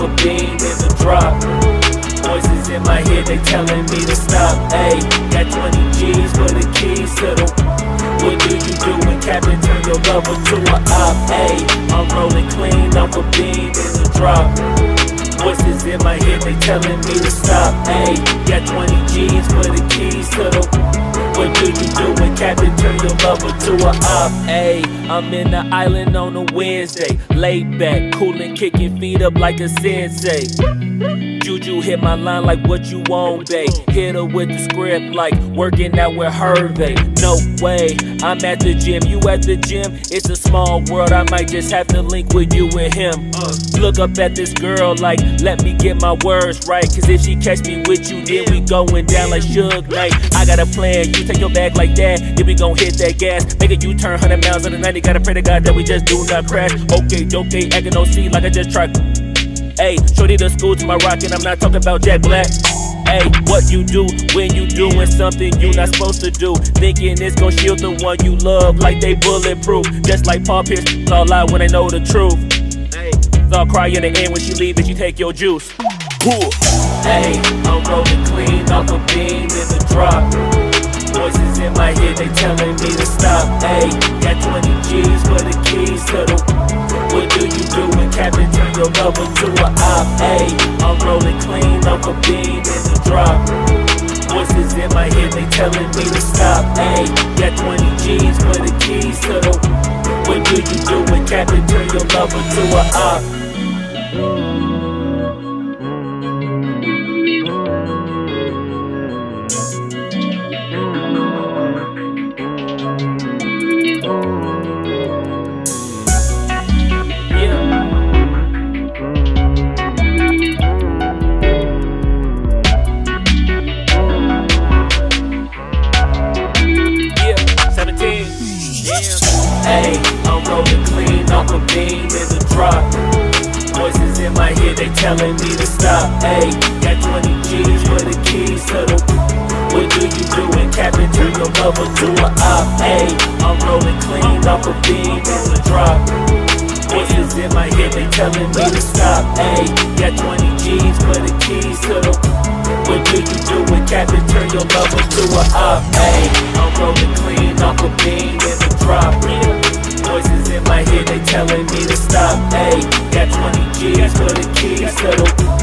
a bean in the drop. Voices in my head, they telling me to stop. Ayy, got 20 G's for the keys to the. What do you do when Captain turn your lover to a op? Ayy, I'm rolling clean off a bean in the drop. Voices in my head, they telling me to stop. Ayy, got 20 G's for the keys to the. What do you do when Captain turn your lover to a op? Ayy, I'm in the island on a Wednesday, laid back, coolin', kicking feet up like a sensei. Juju hit my line like what you want, babe. Hit her with the script like working out with Hervey. No way, I'm at the gym, you at the gym. It's a small world, I might just have to link with you and him. Look up at this girl like, let me get my words right. Cause if she catch me with you, then we going down like Suge Knight. I got a plan, you take your bag like that, then we gon' hit that gas. Make a U-turn 100 miles on the 90, gotta pray to God that we just do not crash. Okay, acting no C like I just tried. Ayy, shorty the school to my rocket, I'm not talking about Jack Black. Ayy, what you do when you doing something you not supposed to do? Thinking it's gon' shield the one you love like they bulletproof. Just like Paul Pierce, it's all lie when they know the truth. Ayy, so I'll cry in the end when she leave and she take your juice. Ayy, I'm rolling clean off a bean in the drop. Voices in my head, they telling me to stop. Ayy, got 20 G's for the keys to the. What do you do when Captain turn your lover to a op? Ayy, I'm rolling clean off a bean in the drop. Voices in my head, they telling me to stop. Ayy, got 20 G's for the keys to the. What do you do when Captain turn your lover to a op? Ayy, I'm rolling clean off a bean in the drop. Voices in my head, they telling me to stop. Ayy, got 20 G's for the keys to the. What do you do when Captain turn your lover to a op? Ayy, I'm rolling clean off a bean in the drop. Voices in my head, they telling me to stop. Ayy, got 20 G's for the keys to the. What do you do when Captain turn your lover to a op? Ayy, I'm rolling clean off a bean in the drop. Voices in my head, they telling me to stop. Ayy, got 20 G's for the keys to the.